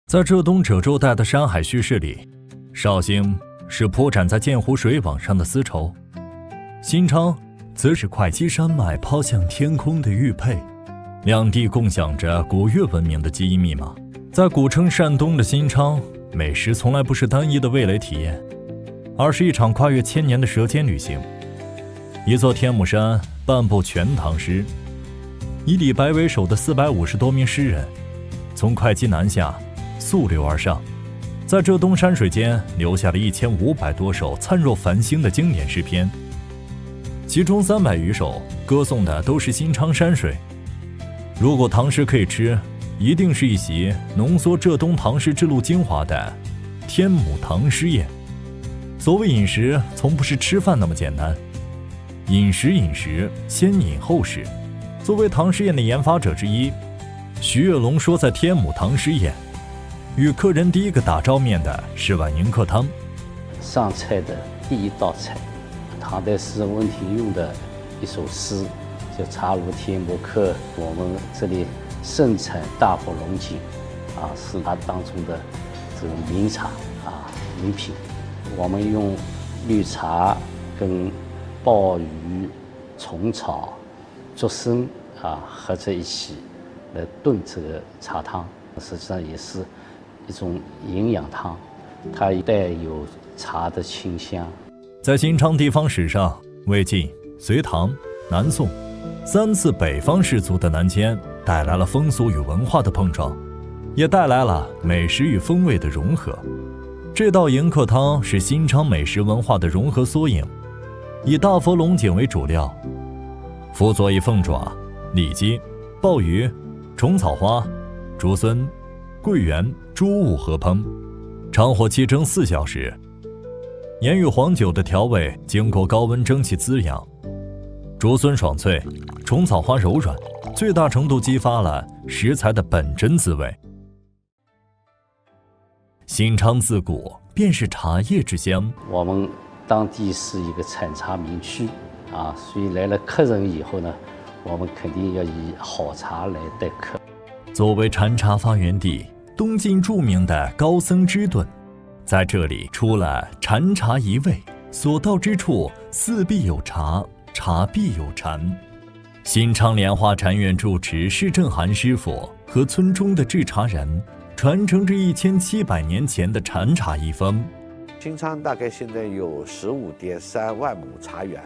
在浙东褶皱带的山海叙事里，绍兴是铺展在鉴湖水网上的丝绸，新昌则是会稽山脉抛向天空的玉佩，两地共享着古越文明的基因密码。在古称山东的新昌，美食从来不是单一的味蕾体验，而是一场跨越千年的舌尖旅行。一座天目山，半部全唐诗，以李白为首的450多名诗人，从会稽南下，溯流而上，在浙东山水间留下了1500多首灿若繁星的经典诗篇，其中300余首歌颂的都是新昌山水。如果唐诗可以吃，一定是一席浓缩浙东唐诗之路精华的天母唐诗宴。所谓饮食，从不是吃饭那么简单，饮食先饮后食。作为唐诗宴的研发者之一，徐跃龙说，在天母唐诗宴与客人第一个打照面的是碗迎客汤。上菜的第一道菜，唐代诗人温庭筠的一首诗叫《茶炉天目客》，我们这里盛产大佛龙井是它当中的这个名茶名品。我们用绿茶跟鲍鱼、虫草、竹笙合在一起来炖这个茶汤，实际上也是一种营养汤，它带有茶的清香。在新昌地方史上，魏晋、隋唐、南宋3次北方士族的南迁，带来了风俗与文化的碰撞，也带来了美食与风味的融合。这道迎客汤是新昌美食文化的融合缩影，以大佛龙井为主料，辅佐以凤爪、里脊、鲍鱼、虫草花、竹荪、桂圆、猪物合烹，长火7蒸4小时。盐与黄酒的调味经过高温蒸汽滋养，竹荪爽脆，虫草花柔软，最大程度激发了食材的本真滋味。新昌自古便是茶叶之乡，我们当地是一个产茶名区所以来了客人以后呢，我们肯定要以好茶来待客。作为禅茶发源地，东晋著名的高僧之顿，在这里出了禅茶一味，所到之处寺必有茶，茶必有禅。新昌莲花禅院住持释正涵师傅和村中的制茶人，传承着1700年前的禅茶遗风。新昌大概现在有15.3万亩茶园，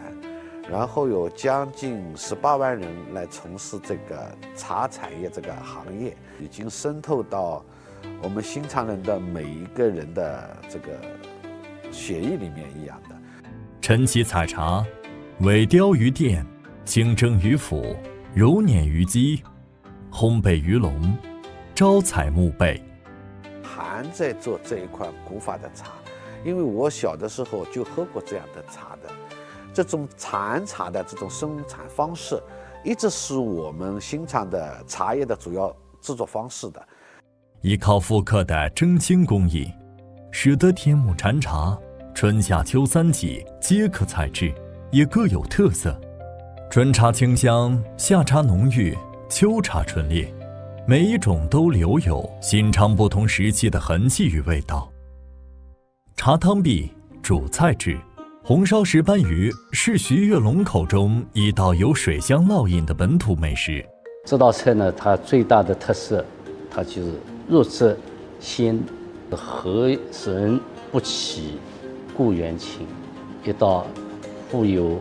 然后有将近18万人来从事这个茶产业这个行业，已经渗透到我们新昌人的每一个人的这个血液里面一样的。晨起采茶，尾雕于殿，清蒸于釜，揉捻于机，烘焙于笼，招采木贝。还在做这一款古法的茶，因为我小的时候就喝过这样的茶的，这种禅茶的这种生产方式，一直是我们新昌的茶叶的主要制作方式的。依靠复刻的蒸青工艺，使得天目禅茶春夏秋3季皆可采制，也各有特色。春茶清香，夏茶浓郁，秋茶醇烈，每一种都留有新昌不同时期的痕迹与味道。茶汤壁、主菜制、红烧石斑鱼是徐跃龙口中一道有水乡烙印的本土美食。这道菜呢，它最大的特色，它就是入浙鲜，和人不起故园情，一道富有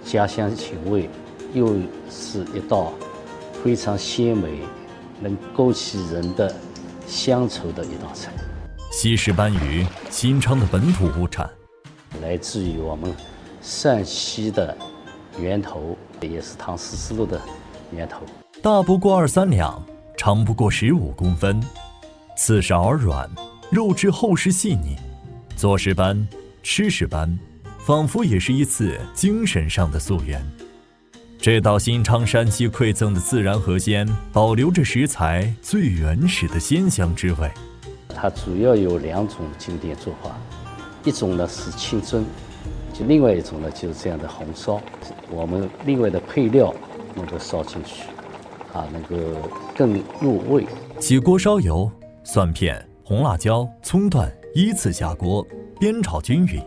家乡情味，又是一道非常鲜美，能勾起人的乡愁的一道菜。西石斑鱼，新昌的本土物产，来自于我们陕西的源头，也是唐丝丝路的源头。大不过2-3两，长不过15公分，刺少而软，肉质厚实细腻。做石斑，吃石斑，仿佛也是一次精神上的溯源。这道新昌山西馈赠的自然河鲜，保留着食材最原始的鲜香之味。它主要有2种经典做法，一种呢是清蒸，就另外一种呢就是这样的红烧。我们另外的配料能够烧进去，能够更入味。起锅烧油，蒜片、红辣椒、葱段依次下锅，煸炒均匀。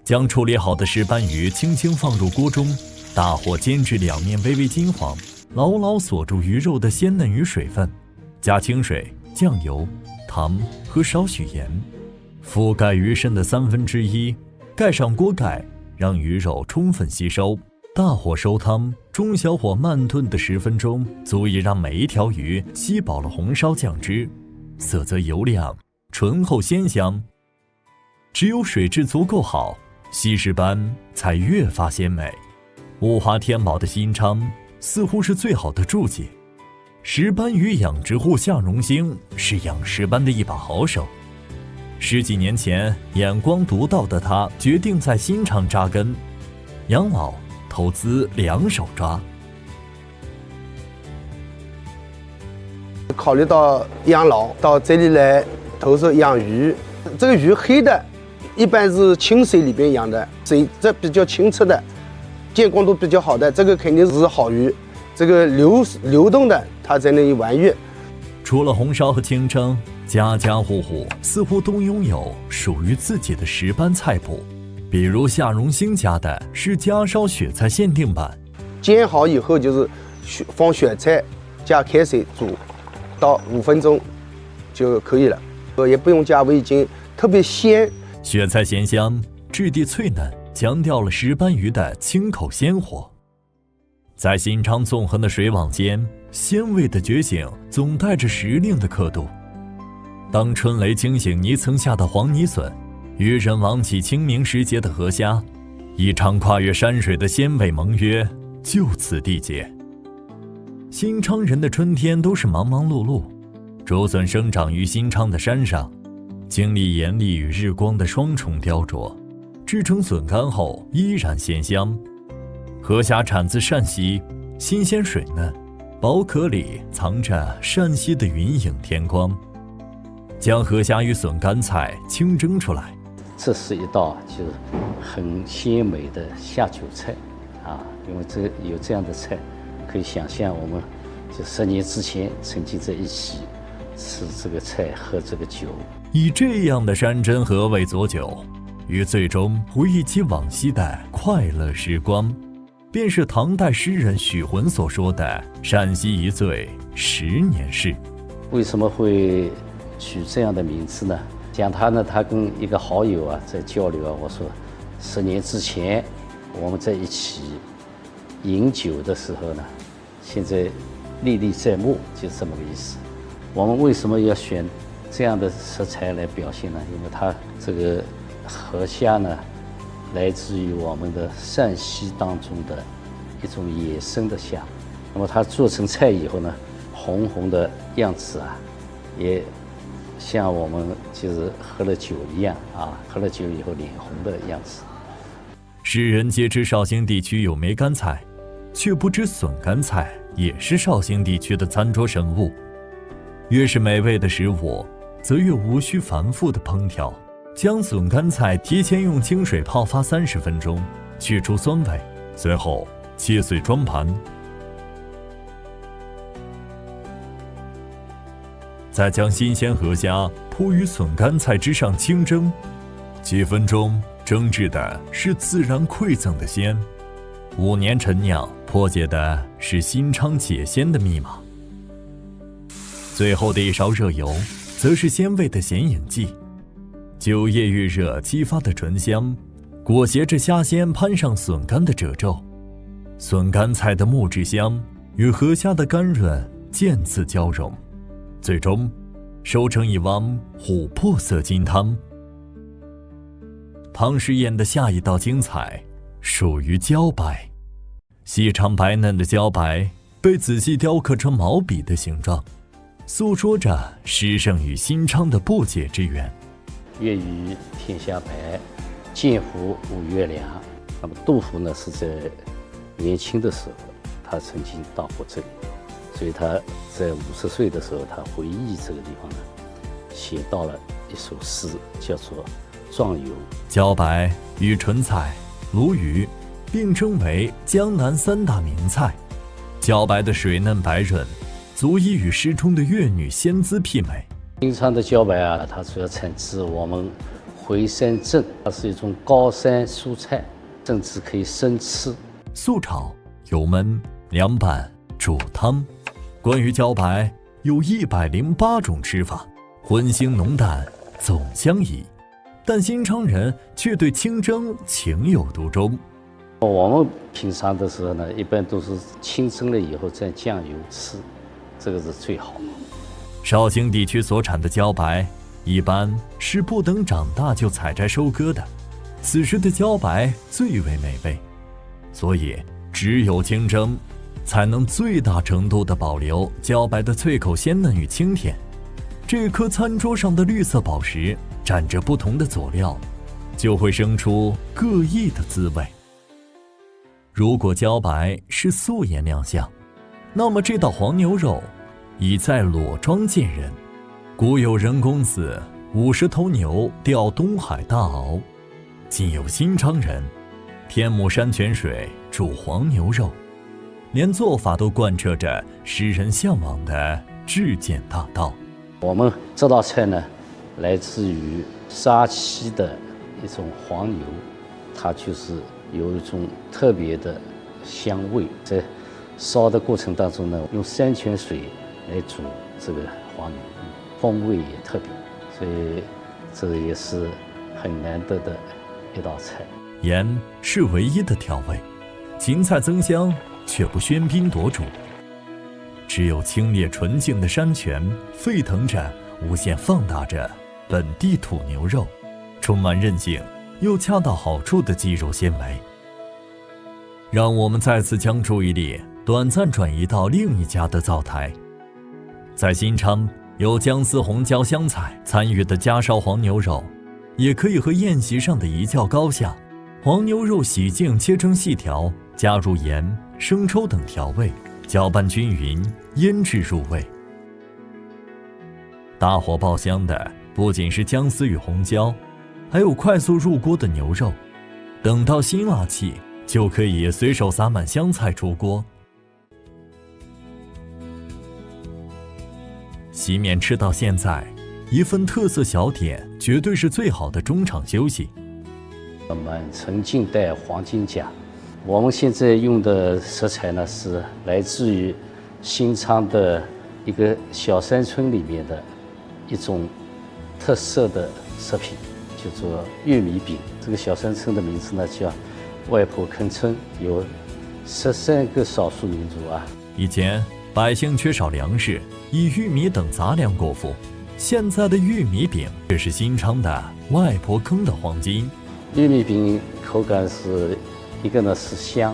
将处理好的石斑鱼轻轻放入锅中，大火煎至两面微微金黄，牢牢锁住鱼肉的鲜嫩与水分，加清水、酱油、糖和少许盐，覆盖鱼身的1/3，盖上锅盖，让鱼肉充分吸收。大火收汤，中小火慢炖的10分钟，足以让每一条鱼吸饱了红烧酱汁，色泽油亮，醇厚鲜香。只有水质足够好，西石斑才越发鲜美。物华天宝的新昌似乎是最好的注解。石斑鱼养殖户夏荣兴是养石斑的一把好手。10几年前，眼光独到的他决定在新昌扎根，养老投资2手抓。考虑到养老，到这里来投入养鱼。这个鱼黑的，一般是清水里边养的，水质比较清澈的，见光度比较好的，这个肯定是好鱼。这个流动的，它在那里玩跃。除了红烧和清蒸，家家户户似乎都拥有属于自己的石斑菜谱。比如夏荣兴家的是家烧雪菜限定版，煎好以后就是放雪菜，加开水煮，到5分钟就可以了，也不用加味精，特别鲜。雪菜咸香，质地脆嫩，强调了石斑鱼的清口鲜活。在新昌纵横的水网间，鲜味的觉醒总带着时令的刻度。当春雷惊醒泥层下的黄泥笋，渔人网起清明时节的河虾，一场跨越山水的鲜味盟约就此缔结。新昌人的春天都是忙忙碌碌，竹笋生长于新昌的山上，经历严厉与日光的双重雕琢，制成笋干后依然鲜香。河虾产自陕西，新鲜水嫩，薄壳里藏着陕西的云影天光。将河虾与笋干菜清蒸出来，这是一道就是很鲜美的下酒菜啊！因为有这样的菜，可以想象我们就10年之前曾经在一起吃这个菜，喝这个酒。以这样的山珍和味佐酒，与最终回忆起往昔的快乐时光，便是唐代诗人许浑所说的陕西一醉10年事。为什么会取这样的名字呢？讲他呢，他跟一个好友啊在交流啊，我说10年之前我们在一起饮酒的时候呢，现在历历在目，就是这么个意思。我们为什么要选这样的食材来表现呢？因为它这个河虾呢，来自于我们的陕西当中的一种野生的虾，那么它做成菜以后呢，红红的样子啊，也像我们就是喝了酒一样啊，喝了酒以后脸红的样子。世人皆知绍兴地区有梅干菜，却不知笋干菜也是绍兴地区的餐桌神物。越是美味的食物，则越无需繁复的烹调。将笋干菜提前用清水泡发30分钟，去除酸味，随后切碎装盘，再将新鲜河虾铺于笋干菜之上清蒸，几分钟蒸制的是自然馈赠的鲜。5年陈酿破解的是新昌解鲜的密码。最后的一勺热油，则是鲜味的显影剂。酒液遇热激发的醇香，裹挟着虾鲜攀上笋干的褶皱，笋干菜的木质香与河虾的甘润渐次交融，最终收成一汪琥珀色金汤。汤师宴的下一道精彩属于茭白，细长白嫩的茭白被仔细雕刻成毛笔的形状，诉说着诗圣与新昌的不解之缘。月与天下白，剑湖五月凉。那么杜甫呢，是在年轻的时候，他曾经到过这里，所以他在50岁的时候，他回忆这个地方呢，写到了一首诗，叫做《壮游》。茭白与莼菜、鲈鱼并称为江南3大名菜。茭白的水嫩白润，足以与诗中的越女仙姿媲美。新昌的茭白啊，它主要产自我们回山镇，它是一种高山蔬菜，甚至可以生吃。素炒、油焖、凉拌、煮汤。关于茭白，有108种吃法，荤腥浓淡总相宜，但新昌人却对清蒸情有独钟。我们平常的时候呢，一般都是清蒸了以后蘸酱油吃，这个是最好。绍兴地区所产的茭白，一般是不等长大就采摘收割的，此时的茭白最为美味，所以只有清蒸，才能最大程度地保留茭白的脆口鲜嫩与清甜。这颗餐桌上的绿色宝石，蘸着不同的佐料，就会生出各异的滋味。如果茭白是素颜亮相，那么这道黄牛肉已在裸妆见人。古有人公子50头牛钓东海大鳌，今有新昌人天目山泉水煮黄牛肉，连做法都贯彻着诗人向往的至简大道。我们这道菜呢，来自于杀期的一种黄牛，它就是有一种特别的香味，在烧的过程当中呢，用山泉水来煮这个黄牛，风味也特别，所以这个也是很难得的一道菜。盐是唯一的调味，芹菜增香却不喧宾夺主，只有清冽纯净的山泉沸腾着，无限放大着本地土牛肉，充满韧性又恰到好处的肌肉纤维。让我们再次将注意力短暂转移到另一家的灶台。在新昌，有姜丝红椒香菜参与的家烧黄牛肉，也可以和宴席上的一较高下。黄牛肉洗净切成细条，加入盐、生抽等调味，搅拌均匀，腌制入味。大火爆香的不仅是姜丝与红椒，还有快速入锅的牛肉。等到辛辣气，就可以随手撒满香菜出锅。席面吃到现在，一份特色小点绝对是最好的中场休息。满城尽带黄金甲，我们现在用的食材呢，是来自于新昌的一个小山村里面的一种特色的食品，叫做玉米饼。这个小山村的名字呢叫外婆坑村，有13个少数民族啊。以前百姓缺少粮食，以玉米等杂粮果腹，现在的玉米饼却是新昌的外婆坑的黄金。玉米饼口感是一个呢是香，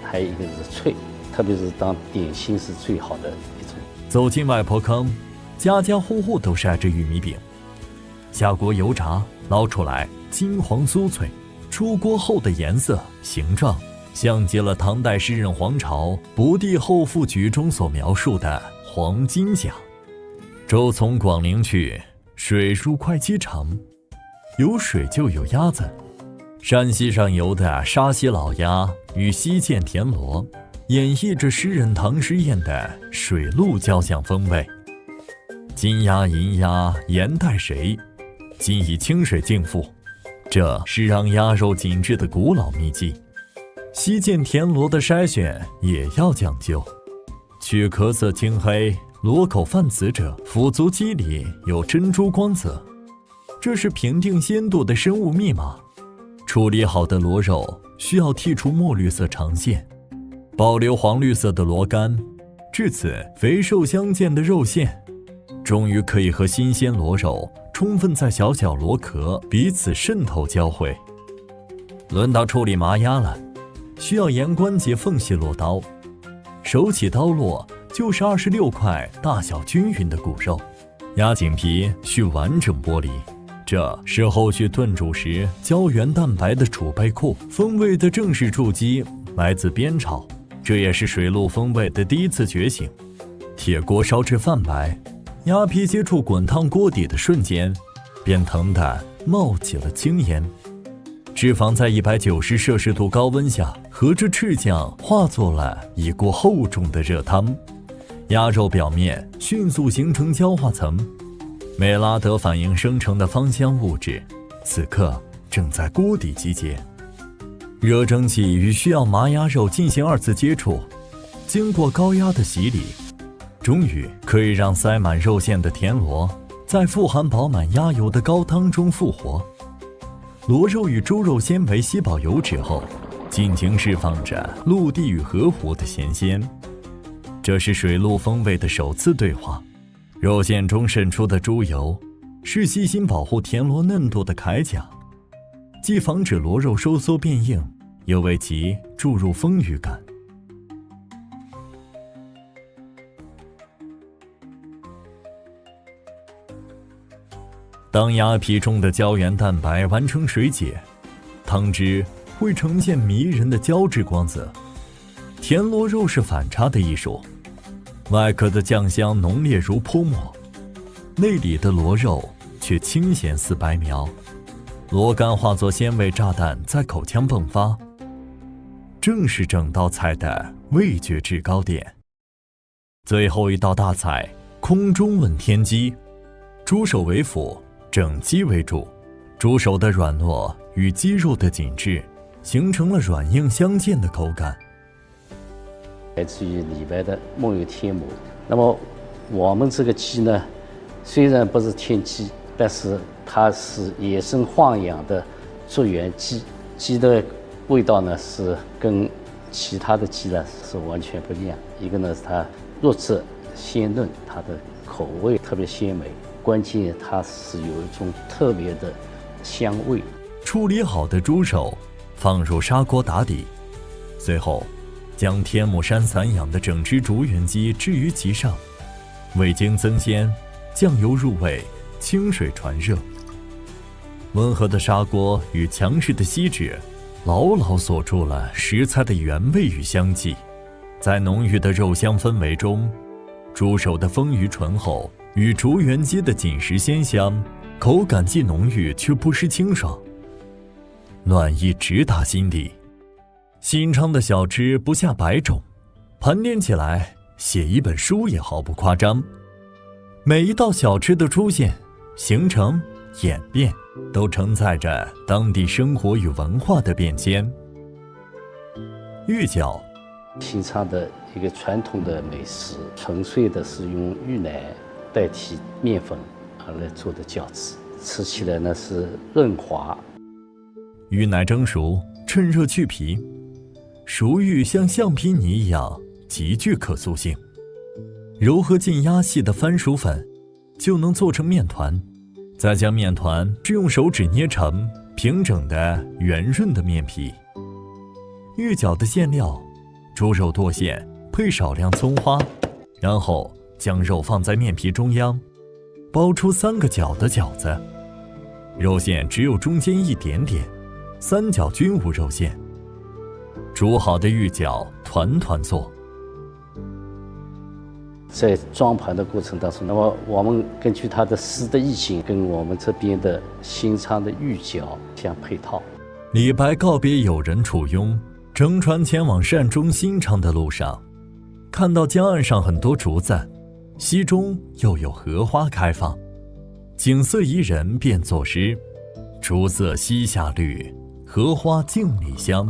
还有一个是脆，特别是当点心是最好的一种。走进外婆坑，家家户户都晒着玉米饼，下锅油炸，捞出来金黄酥脆，出锅后的颜色形状像极了唐代诗人黄巢《不第后赋举》中所描述的黄金甲。舟从广陵去，水入会稽城，有水就有鸭子。山溪上游的沙溪老鸭与西涧田螺，演绎着诗人唐诗燕的水陆交响风味。金鸭银鸭盐带谁？今以清水净腹，这是让鸭肉紧致的古老秘籍。西涧田螺的筛选也要讲究，去壳色青黑、螺口泛紫者，腹足肌里有珍珠光泽，这是评定鲜度的生物密码。处理好的螺肉需要剔除墨绿色长线，保留黄绿色的螺干，至此肥瘦相间的肉馅，终于可以和新鲜螺肉充分在小小螺壳彼此渗透交汇。轮到处理麻鸭了，需要沿关节缝隙落刀，手起刀落就是26块大小均匀的骨肉，鸭颈皮需完整剥离。这是后续炖煮时胶原蛋白的储备库，风味的正式筑基来自煸炒，这也是水陆风味的第一次觉醒。铁锅烧至泛白，鸭皮接触滚烫锅底的瞬间，便腾地冒起了青烟。脂肪在190摄氏度高温下，和着赤酱化作了一锅厚重的热汤，鸭肉表面迅速形成焦化层。美拉德反应生成的芳香物质，此刻正在锅底集结。热蒸汽与需要麻鸭肉进行2次接触，经过高压的洗礼，终于可以让塞满肉馅的田螺在富含饱满鸭油的高汤中复活。螺肉与猪肉纤维吸饱油脂后，尽情释放着陆地与河湖的咸鲜。这是水陆风味的首次对话。肉馅中渗出的猪油，是细心保护田螺嫩度的铠甲，既防止螺肉收缩变硬，又为其注入丰腴感。当鸭皮中的胶原蛋白完成水解，汤汁会呈现迷人的胶质光泽。田螺肉是反差的艺术，外壳的酱香浓烈如泼墨，内里的螺肉却清咸似白苗，螺干化作鲜味炸弹在口腔迸发，正是整道菜的味觉制高点。最后一道大菜，空中问天鸡，猪手为辅，整鸡为主，猪手的软糯与鸡肉的紧致，形成了软硬相间的口感。来自于李白的梦游天魔。那么我们这个鸡呢，虽然不是天鸡，但是它是野生放养的竹园鸡，鸡的味道呢是跟其他的鸡呢是完全不一样。一个呢是它肉质鲜嫩，它的口味特别鲜美，关键它是有一种特别的香味。处理好的猪手放入砂锅打底，随后将天目山散养的整只竹原鸡置于其上，味精增鲜，酱油入味，清水传热。温和的砂锅与强势的锡纸牢牢锁住了食材的原味与香气。在浓郁的肉香氛围中，猪手的丰腴醇厚与竹原鸡的紧实鲜香，口感既浓郁却不失清爽，暖意直达心底。新昌的小吃不下100种，盘点起来写一本书也毫不夸张。每一道小吃的出现、形成、演变，都承载着当地生活与文化的变迁。芋饺，新昌的一个传统的美食，纯粹的是用芋奶代替面粉而来做的饺子，吃起来呢是润滑。芋奶蒸熟，趁热去皮，熟芋像橡皮泥一样极具可塑性，揉合进压细的番薯粉，就能做成面团，再将面团是用手指捏成平整的圆润的面皮。芋饺的馅料，猪肉剁馅配少量葱花，然后将肉放在面皮中央，包出3个角的饺子，肉馅只有中间一点点，3角均无肉馅。煮好的芋饺团团做。在装盘的过程当中，那么我们根据它的诗的意境，跟我们这边的新昌的芋饺相配套。李白告别友人楚雍，乘船前往善终新昌的路上，看到江岸上很多竹子，溪中又有荷花开放，景色宜人，便作诗：竹色西下绿，荷花镜里香。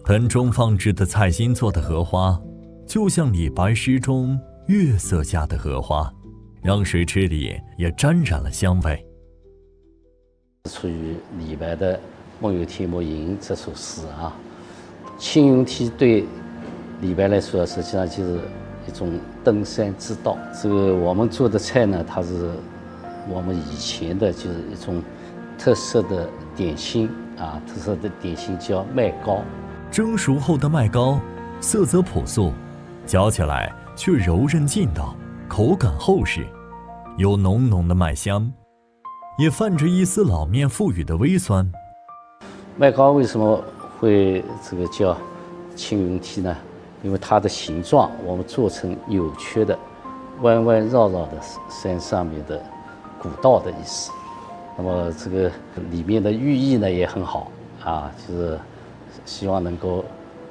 盆中放置的菜心做的荷花，就像李白诗中月色下的荷花，让水池里也沾染了香味。出于李白的《梦游天魔吟》这首诗啊，青云梯对李白来说，实际上就是一种登山之道。这个我们做的菜呢，它是我们以前的就是一种特色的点心啊，特色的点心叫麦糕。蒸熟后的麦糕，色泽朴素，嚼起来却柔韧劲道，口感厚实，有浓浓的麦香，也泛着一丝老面赋予的微酸。麦糕为什么会这个叫青云梯呢？因为它的形状我们做成扭曲的、弯弯绕绕的山上面的古道的意思。那么这个里面的寓意呢也很好啊，就是希望能够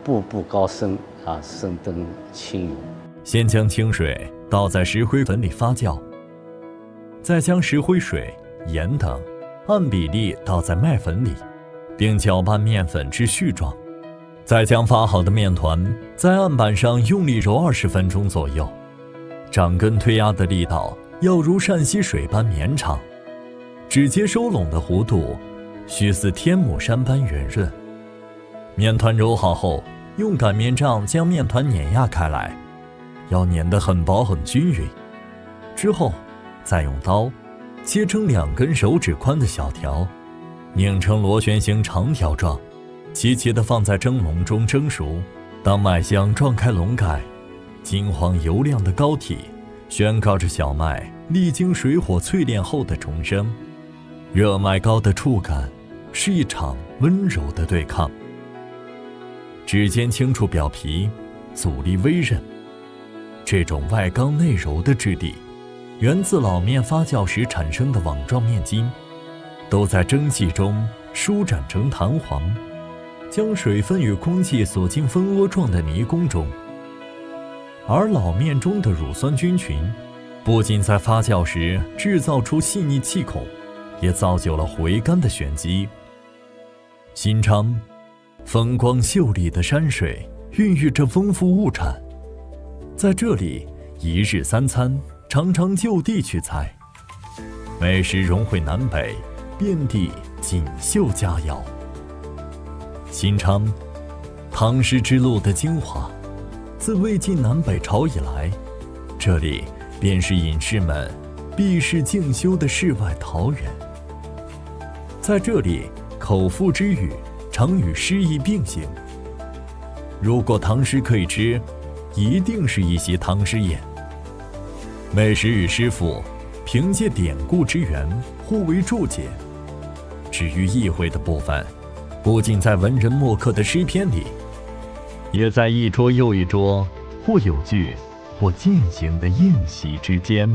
步步高升啊，升登青云。先将清水倒在石灰粉里发酵，再将石灰水、盐等按比例倒在麦粉里，并搅拌面粉至絮状，再将发好的面团在案板上用力揉20分钟左右，掌根推压的力道要如善溪水般绵长，指节收拢的弧度须似天目山般圆润。面团揉好后，用擀面杖将面团碾压开来，要碾得很薄很均匀，之后再用刀切成2根手指宽的小条，拧成螺旋形长条状，齐齐地放在蒸笼中蒸熟。当麦香撞开笼盖，金黄油亮的膏体宣告着小麦历经水火淬炼后的重生。热麦糕的触感是一场温柔的对抗，指尖轻触表皮，阻力微韧。这种外刚内柔的质地源自老面发酵时产生的网状面筋，都在蒸汽中舒展成弹簧，将水分与空气锁进蜂窝状的泥宫中。而老面中的乳酸菌群不仅在发酵时制造出细腻气孔，也造就了回甘的玄机。新昌风光秀丽的山水孕育着丰富物产，在这里1日3餐常常就地取材，美食融汇南北，遍地锦绣佳肴。新昌，唐诗之路的精华，自魏晋南北朝以来，这里便是隐士们避世静修的世外桃源。在这里，口腹之欲常与诗意并行。如果唐诗可以吃，一定是一席唐诗宴。美食与诗赋凭借典故之源互为注解。至于意会的部分，不仅在文人墨客的诗篇里，也在一桌又一桌或有据或践行的宴席之间。